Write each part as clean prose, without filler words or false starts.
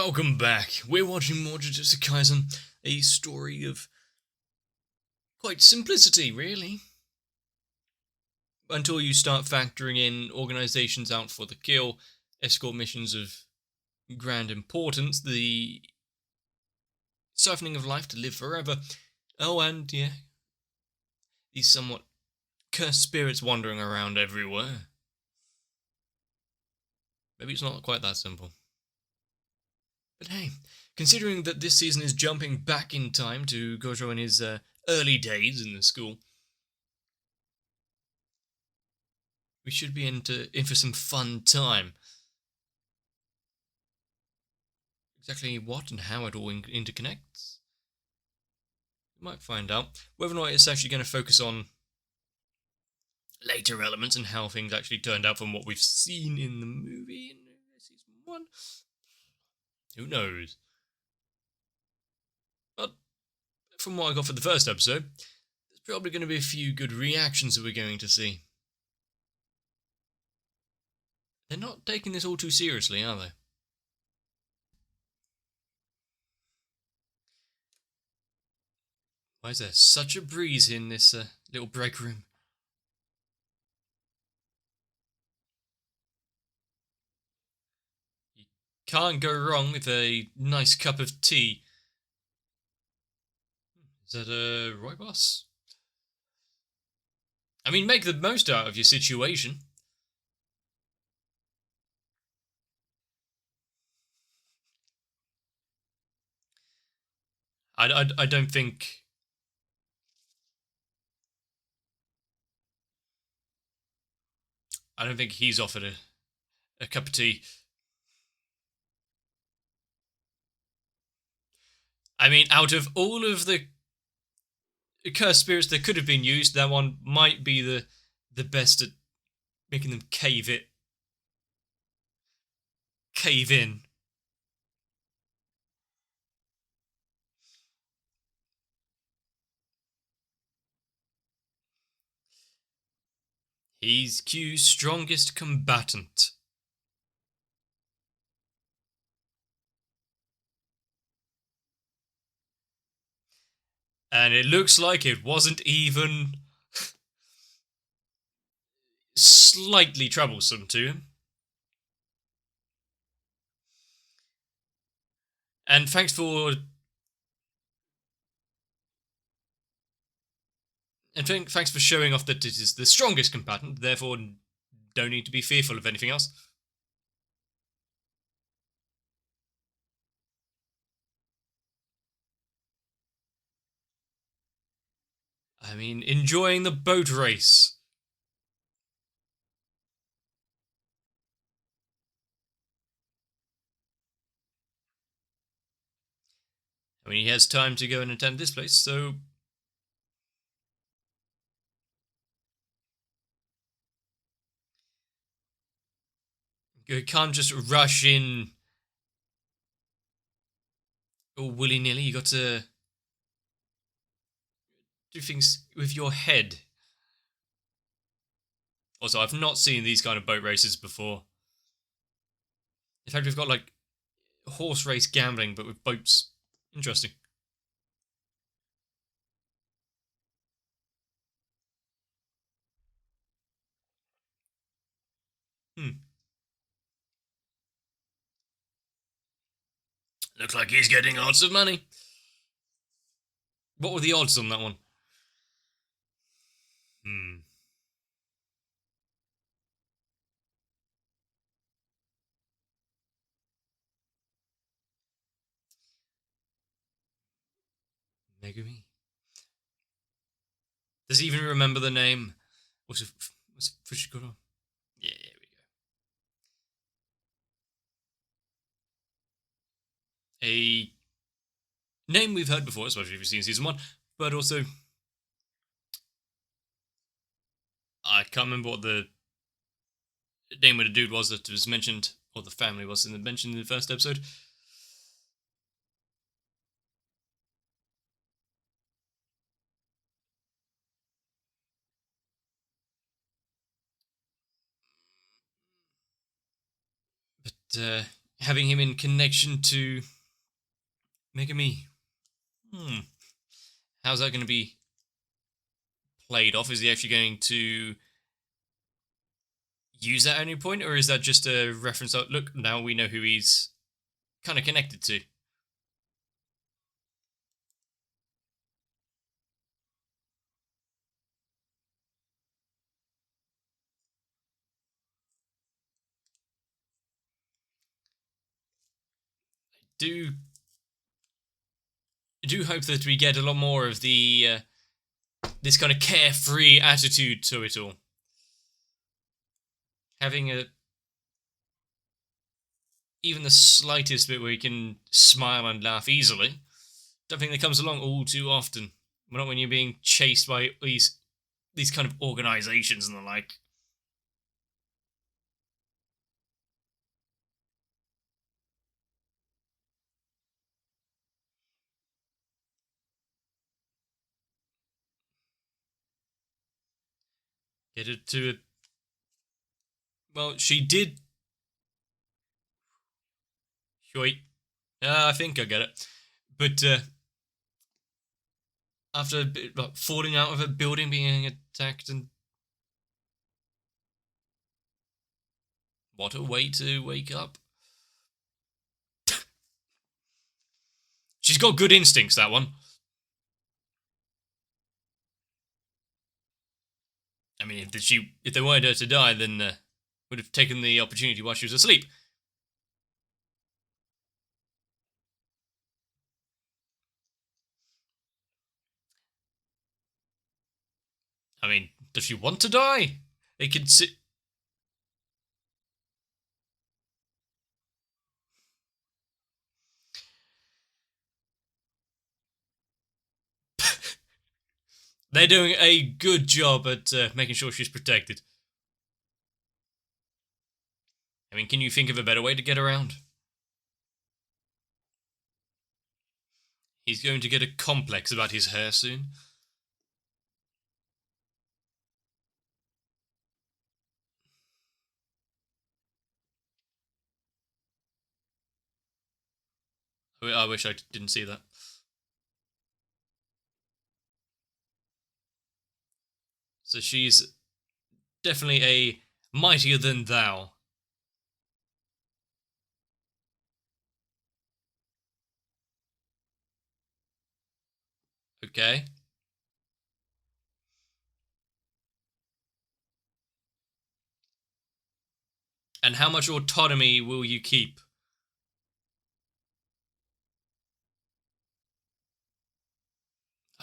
Welcome back. We're watching more Jujutsu Kaisen, a story of quite simplicity, really. Until you start factoring in organizations out for the kill, escort missions of grand importance, the siphoning of life to live forever. Oh, and yeah, these somewhat cursed spirits wandering around everywhere. Maybe it's not quite that simple. But hey, considering that this season is jumping back in time to Gojo in his early days in the school, we should be in for some fun time. Exactly what and how it all interconnects, we might find out. Whether or not it's actually going to focus on later elements and how things actually turned out from what we've seen in the movie in season 1, who knows? But from what I got for the first episode, there's probably going to be a few good reactions that we're going to see. They're not taking this all too seriously, are they? Why is there such a breeze in this little break room? You can't go wrong with a nice cup of tea. Is that a rooibos? I mean, make the most out of your situation. I don't think... I don't think he's offered a cup of tea. I mean, out of all of the cursed spirits that could have been used, that one might be the best at making them cave in. He's Q's strongest combatant. And it looks like it wasn't even slightly troublesome to him. And thanks for showing off that it is the strongest combatant, therefore don't need to be fearful of anything else. I mean, enjoying the boat race. I mean, he has time to go and attend this place, so... You can't just rush in all willy-nilly. You got to do things with your head. Also, I've not seen these kind of boat races before. In fact, we've got, like, horse race gambling, but with boats. Interesting. Looks like he's getting lots of money. What were the odds on that one? Megumi? Does he even remember the name? Was it Fushiguro? Yeah, there we go. A name we've heard before, especially if you've seen season 1, but also... I can't remember what the name of the dude was that was mentioned, or the family was mentioned in the first episode. But, having him in connection to Megami. How's that going to be played off? Is he actually going to use that at any point, or is that just a reference? Look, now we know who he's kind of connected to. Do hope that we get a lot more of the this kind of carefree attitude to it all. Having even the slightest bit where you can smile and laugh easily. Don't think that comes along all too often. Not when you're being chased by these kind of organizations and the like. Get it to it. Well, she did. Wait. I think I get it. But after falling out of a building, being attacked, and what a way to wake up. She's got good instincts, that one. I mean, if they wanted her to die, then would have taken the opportunity while she was asleep. I mean, does she want to die? They could sit. They're doing a good job at making sure she's protected. I mean, can you think of a better way to get around? He's going to get a complex about his hair soon. I wish I didn't see that. So she's definitely a mightier than thou. Okay. And how much autonomy will you keep?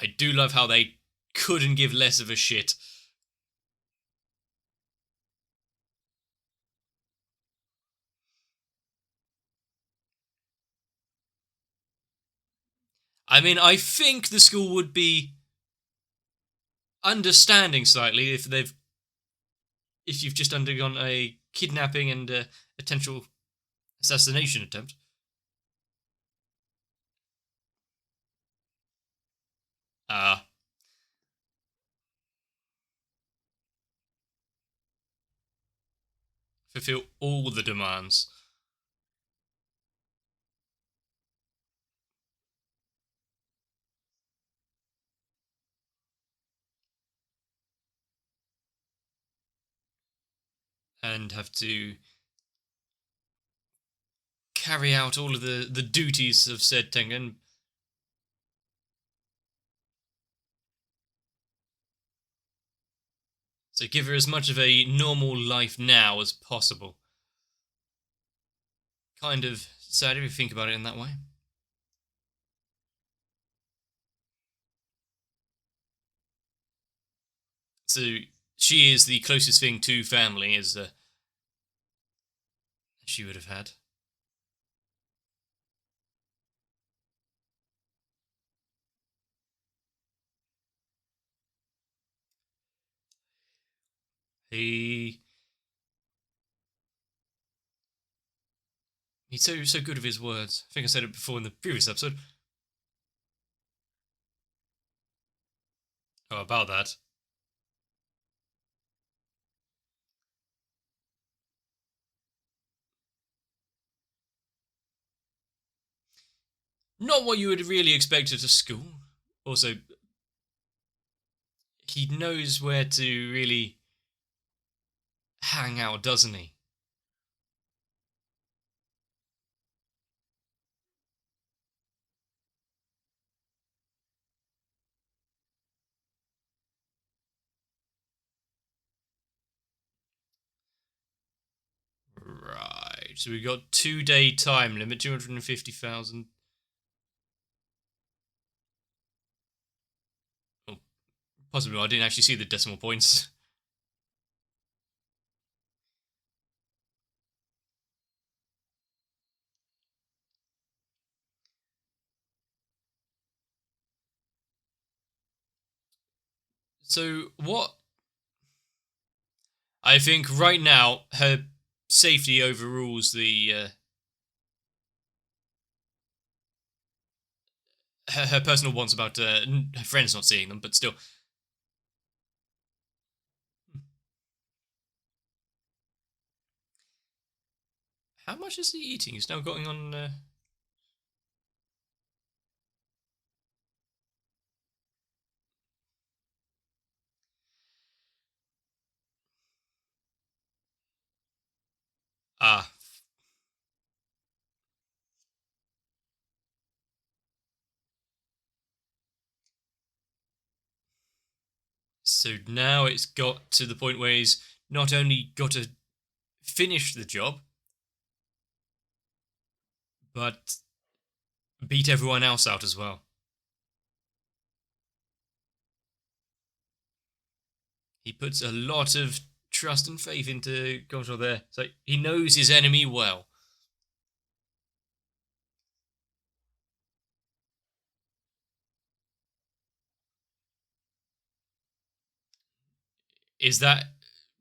I do love how they couldn't give less of a shit. I mean, I think the school would be understanding slightly if you've just undergone a kidnapping and a potential assassination attempt. Fulfill all the demands. And have to carry out all of the duties of said Tengen. So give her as much of a normal life now as possible. Kind of sad if you think about it in that way. So she is the closest thing to family as she would have had. He's so good with his words. I think I said it before in the previous episode. Oh, about that. not what you would really expect at a school. Also, he knows where to really hang out, doesn't he? Right. So we got 2-day time limit, 250,000. Oh, possibly. I didn't actually see the decimal points. So what? I think right now her safety overrules her personal wants about her friends not seeing them, but still. How much is he eating? He's now going on. Ah. So now it's got to the point where he's not only got to finish the job, but beat everyone else out as well. He puts a lot of trust and faith into Gojo there. So he knows his enemy well. Is that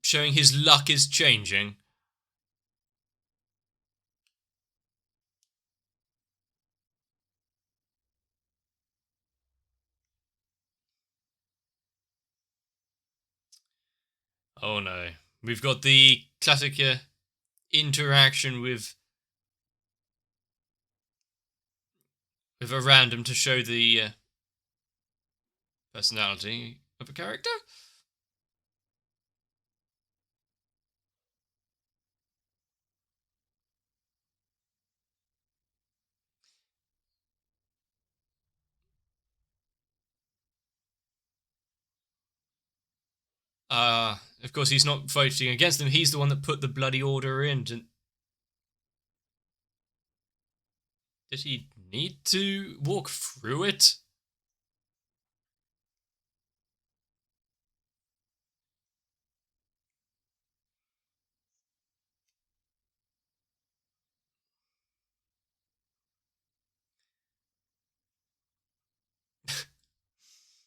showing his luck is changing? Oh no. We've got the classic interaction with a random to show the personality of a character. Of course, he's not fighting against them. He's the one that put the bloody order in. Did he need to walk through it?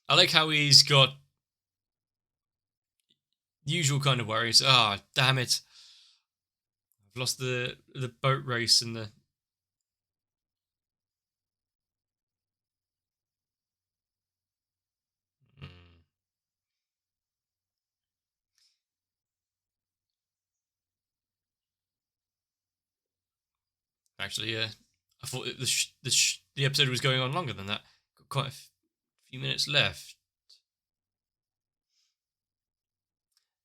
I like how he's got usual kind of worries. Ah, damn it! I've lost the boat race and the. Hmm. Actually, I thought the episode was going on longer than that. Got quite a few minutes left.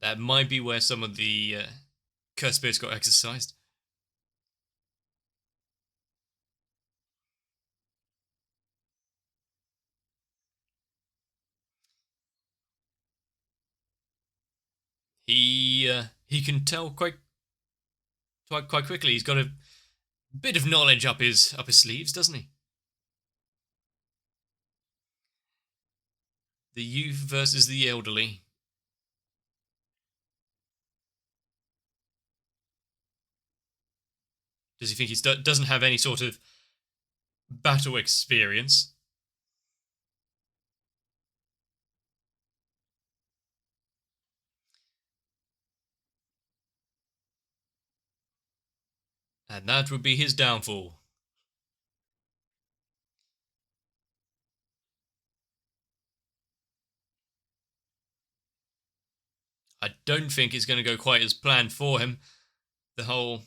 That might be where some of the curse spirits got exercised. He can tell quite quickly. He's got a bit of knowledge up his sleeves, doesn't he? The youth versus the elderly. Does he think he doesn't have any sort of battle experience? And that would be his downfall. I don't think it's going to go quite as planned for him. The whole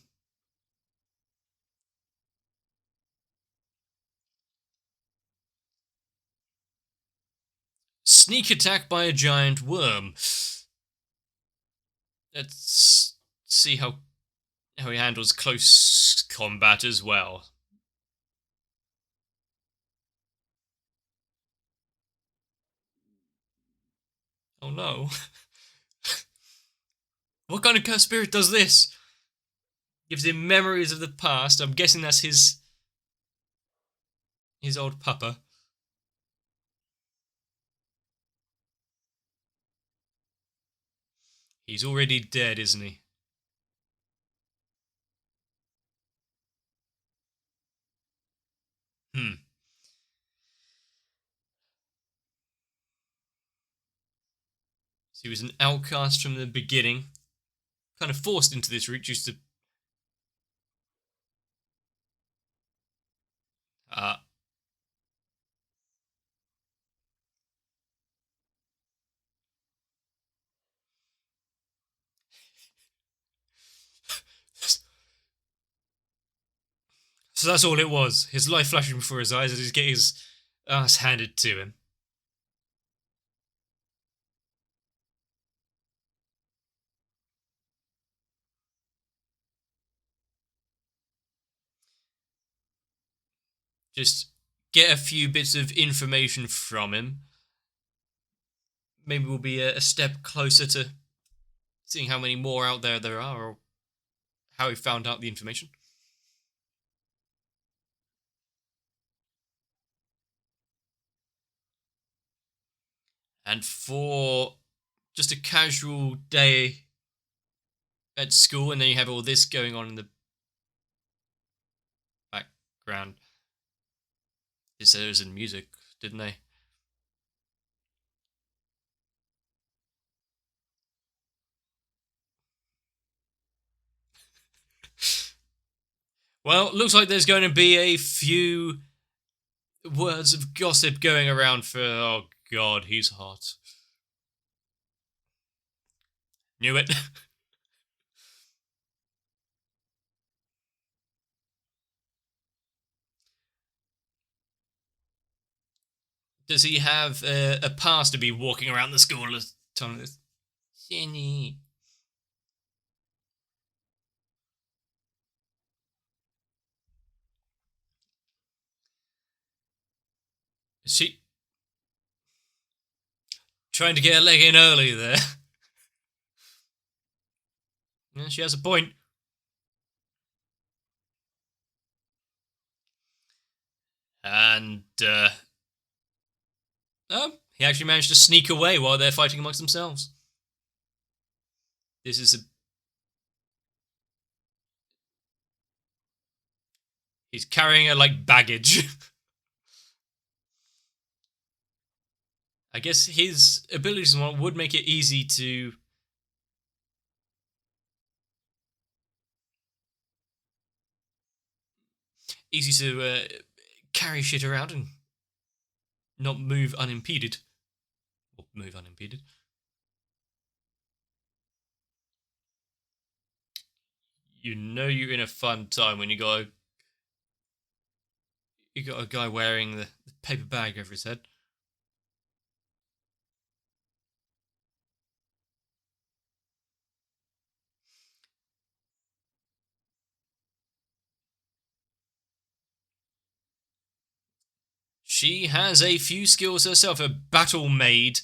Sneak attack by a giant worm. Let's see how he handles close combat as well. Oh no. What kind of cursed spirit does this? Gives him memories of the past. I'm guessing that's his old papa. He's already dead, isn't he? Hmm. So he was an outcast from the beginning. Kind of forced into this route just to... Uh, so that's all it was. His life flashing before his eyes as he's getting his ass handed to him. Just get a few bits of information from him. Maybe we'll be a step closer to seeing how many more out there are, or how he found out the information. And for just a casual day at school, and then you have all this going on in the background. They said it was in music, didn't they? Well, looks like there's going to be a few words of gossip going around for, oh god, he's hot. Knew it. Does he have a pass to be walking around the school telling this? Jenny. Is she trying to get a leg in early there? Yeah, she has a point. And he actually managed to sneak away while they're fighting amongst themselves. This is a... He's carrying her like baggage. I guess his abilities would make it easy to carry shit around and not move unimpeded. Or move unimpeded. You know you're in a fun time when you got a guy wearing the paper bag over his head. She has a few skills herself. A battle maid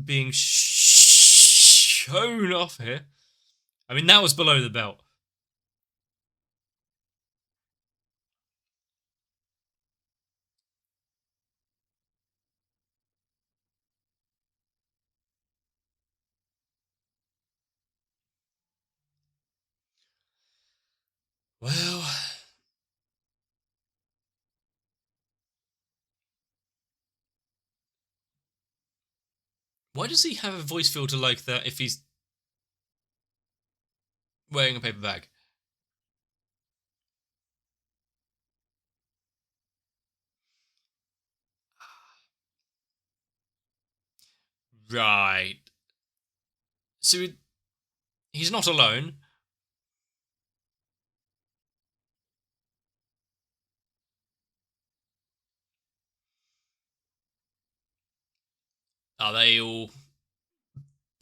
being shown off here. I mean, that was below the belt. Well, why does he have a voice filter like that if he's wearing a paper bag? Right. So he's not alone. Are they all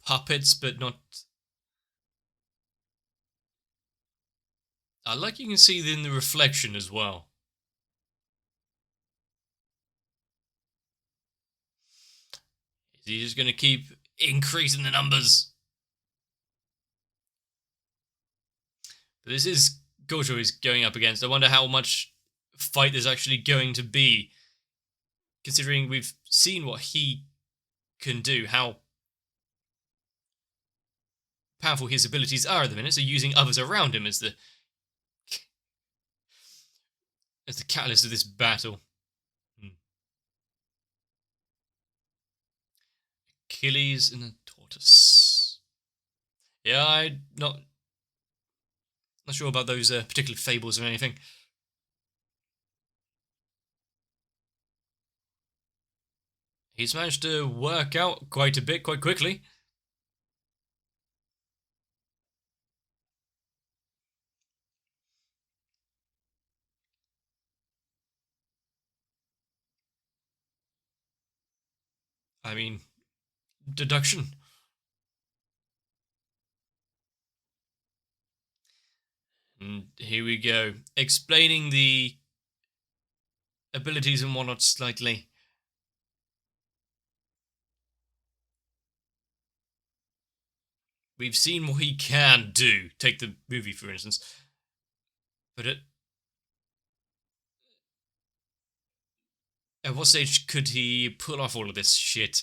puppets, but not... I like you can see it in the reflection as well. Is he just going to keep increasing the numbers? But this is Gojo is going up against. I wonder how much fight there's actually going to be, considering we've seen what he can do, how powerful his abilities are at the minute, so using others around him as the catalyst of this battle. Achilles and a tortoise. Yeah, I'm not sure about those particular fables or anything. He's managed to work out quite a bit quite quickly. I mean, deduction. And here we go. Explaining the abilities and whatnot slightly. We've seen what he can do. Take the movie, for instance. But at what stage could he pull off all of this shit?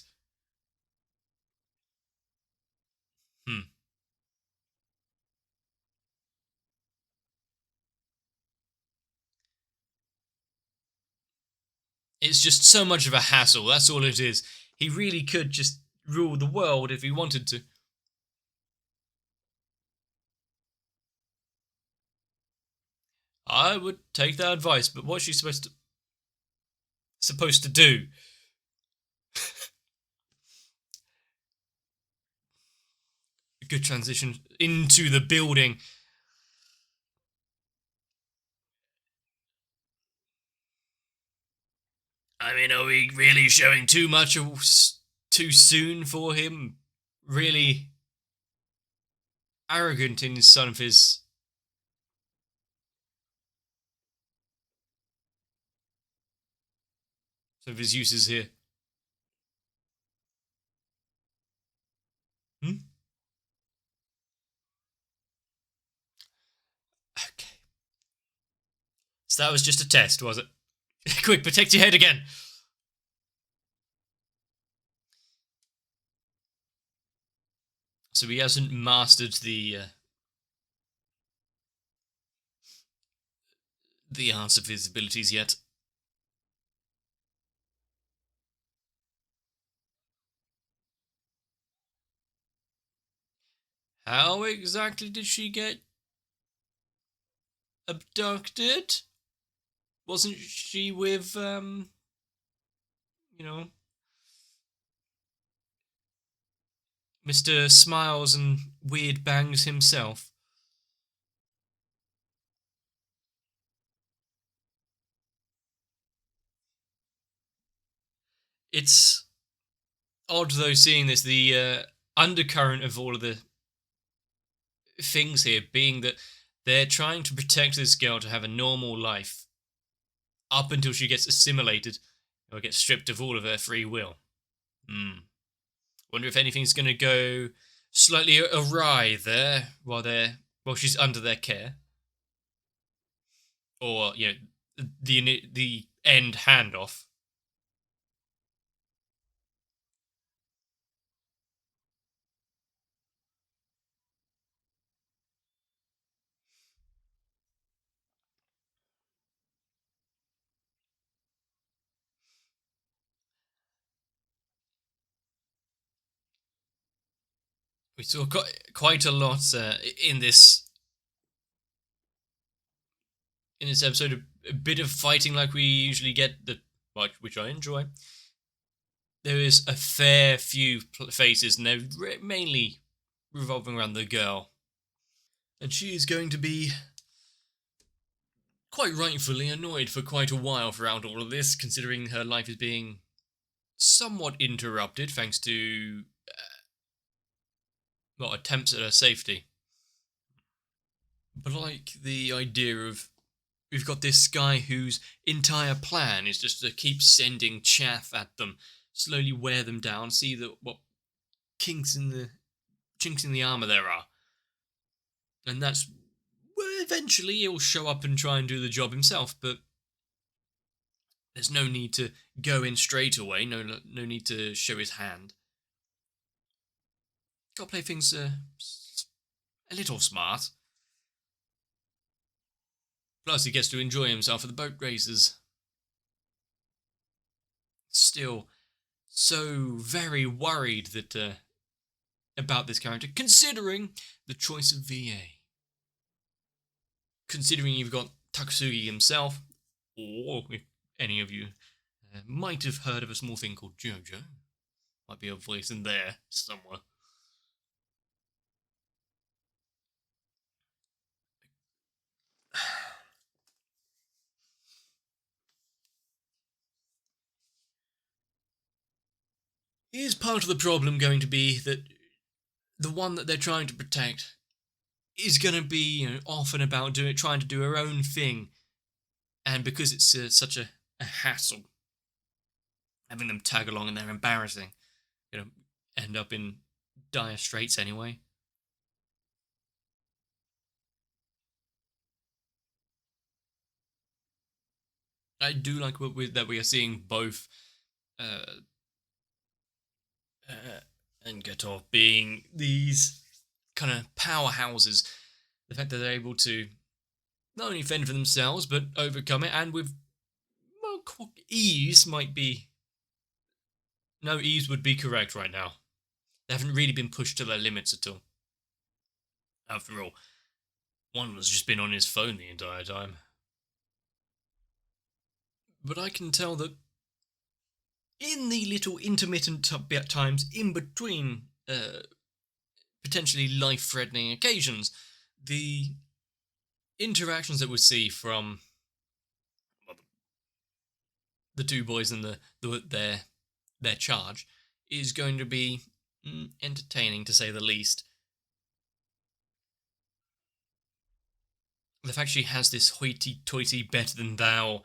It's just so much of a hassle. That's all it is. He really could just rule the world if he wanted to. I would take that advice, but what's she supposed to do? Good transition into the building. I mean, are we really showing too much too soon for him? Really arrogant in some of his uses here. Okay. So that was just a test, was it? Quick, protect your head again. So he hasn't mastered the arts of his abilities yet. How exactly did she get abducted? Wasn't she with, Mr. Smiles and Weird Bangs himself? It's odd, though, seeing this, the undercurrent of all of the things here being that they're trying to protect this girl to have a normal life up until she gets assimilated or gets stripped of all of her free will. Wonder if anything's going to go slightly awry there while she's under their care, or the end handoff. We saw quite a lot in this episode. A bit of fighting like we usually get, which I enjoy. There is a fair few faces, and they're mainly revolving around the girl. And she is going to be quite rightfully annoyed for quite a while throughout all of this, considering her life is being somewhat interrupted thanks to attempts at her safety. But like the idea of we've got this guy whose entire plan is just to keep sending chaff at them, slowly wear them down, see what chinks in the armor there are, and that's well, eventually he'll show up and try and do the job himself. But there's no need to go in straight away. No need to show his hand. Got to play things a little smart. Plus, he gets to enjoy himself at the boat races. Still, so very worried that about this character, considering the choice of VA. Considering you've got Takasugi himself, or if any of you might have heard of a small thing called JoJo. Might be a voice in there somewhere. Is part of the problem going to be that the one that they're trying to protect is going to be off and about trying to do her own thing, and because it's such a hassle, having them tag along and they're embarrassing, end up in dire straits anyway. I do like that we are seeing both and Getov being these kind of powerhouses. The fact that they're able to not only fend for themselves, but overcome it, and with ease might be... No, ease would be correct right now. They haven't really been pushed to their limits at all. After all, one has just been on his phone the entire time. But I can tell that in the little intermittent times in between potentially life-threatening occasions, the interactions that we see from the two boys and their charge is going to be entertaining, to say the least. The fact she has this hoity-toity, better-than-thou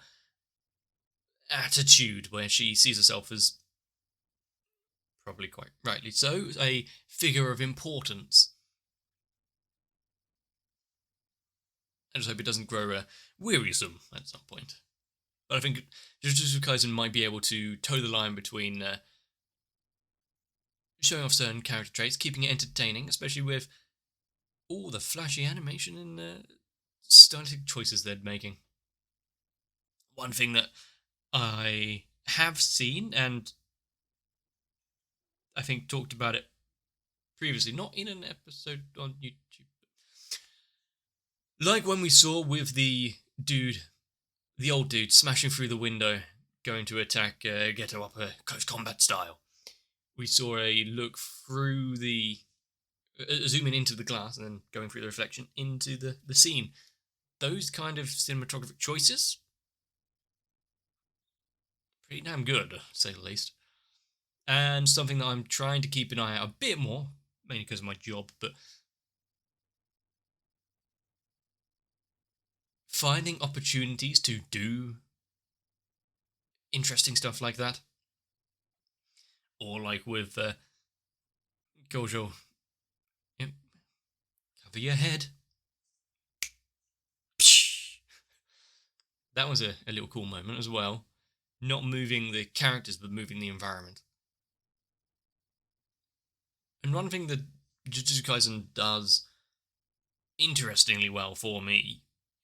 attitude where she sees herself as, probably quite rightly so, a figure of importance. I just hope it doesn't grow wearisome at some point. But I think Jujutsu Kaisen might be able to toe the line between showing off certain character traits, keeping it entertaining, especially with all the flashy animation and stylistic choices they're making. One thing that I have seen, and I think talked about it previously, not in an episode on YouTube, like when we saw with the old dude smashing through the window, going to attack Geto up a close combat style. We saw a look through the... zooming into the glass and then going through the reflection into the scene. Those kind of cinematographic choices, pretty damn good, to say the least. And something that I'm trying to keep an eye out a bit more, mainly because of my job, but finding opportunities to do interesting stuff like that. Or like with Gojo, cover your head. That was a little cool moment as well. Not moving the characters, but moving the environment. And one thing that Jujutsu Kaisen does interestingly well for me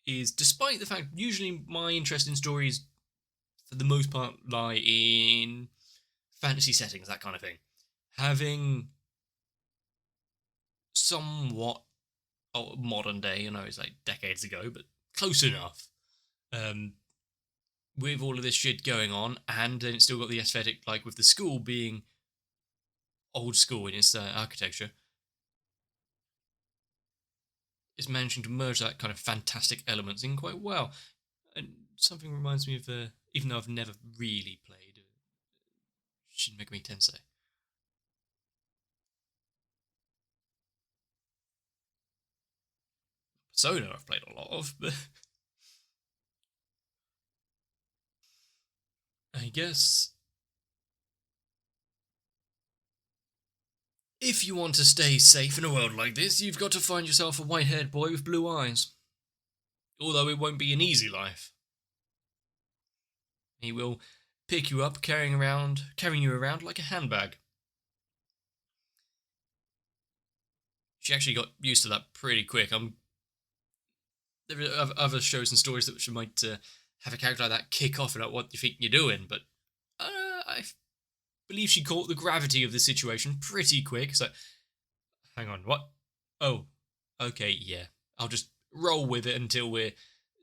is, despite the fact usually my interest in stories for the most part lie in fantasy settings, that kind of thing, having somewhat modern day, it's like decades ago, but close enough, with all of this shit going on, and then it's still got the aesthetic, like with the school being old school in its architecture, is managing to merge that kind of fantastic elements in quite well. And something reminds me of, even though I've never really played Shin Megami Tensei. Persona I've played a lot of, but I guess if you want to stay safe in a world like this, you've got to find yourself a white-haired boy with blue eyes. Although it won't be an easy life. He will pick you up, carrying you around like a handbag. She actually got used to that pretty quick. There are other shows and stories that she might have a character like that kick off about what you think you're doing, but I believe she caught the gravity of the situation pretty quick. So, hang on, what? Oh, okay, yeah. I'll just roll with it until we're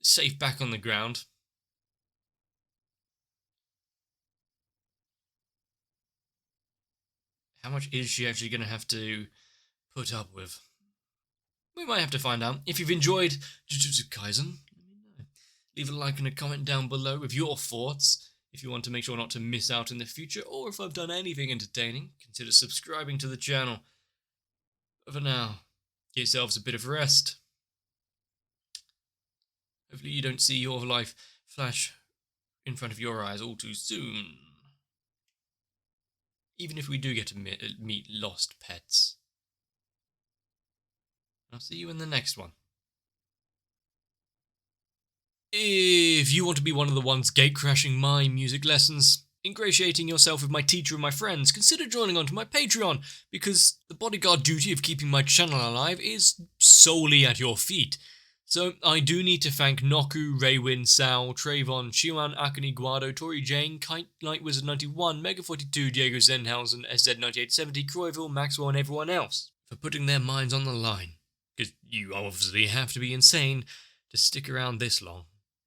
safe back on the ground. How much is she actually going to have to put up with? We might have to find out. If you've enjoyed Jujutsu Kaisen, let me know. Leave a like and a comment down below with your thoughts. If you want to make sure not to miss out in the future, or if I've done anything entertaining, consider subscribing to the channel. But for now, get yourselves a bit of rest. Hopefully you don't see your life flash in front of your eyes all too soon. Even if we do get to meet lost pets. I'll see you in the next one. If you want to be one of the ones gatecrashing my music lessons, ingratiating yourself with my teacher and my friends, consider joining onto my Patreon, because the bodyguard duty of keeping my channel alive is solely at your feet. So I do need to thank Noku, Raywin, Sal, Trayvon, Shiwan, Akane, Guado, Tori Jane, Kite, Light Wizard 91, Mega 42, Diego Zenhausen, SZ9870, Croyville, Maxwell, and everyone else for putting their minds on the line. Because you obviously have to be insane to stick around this long.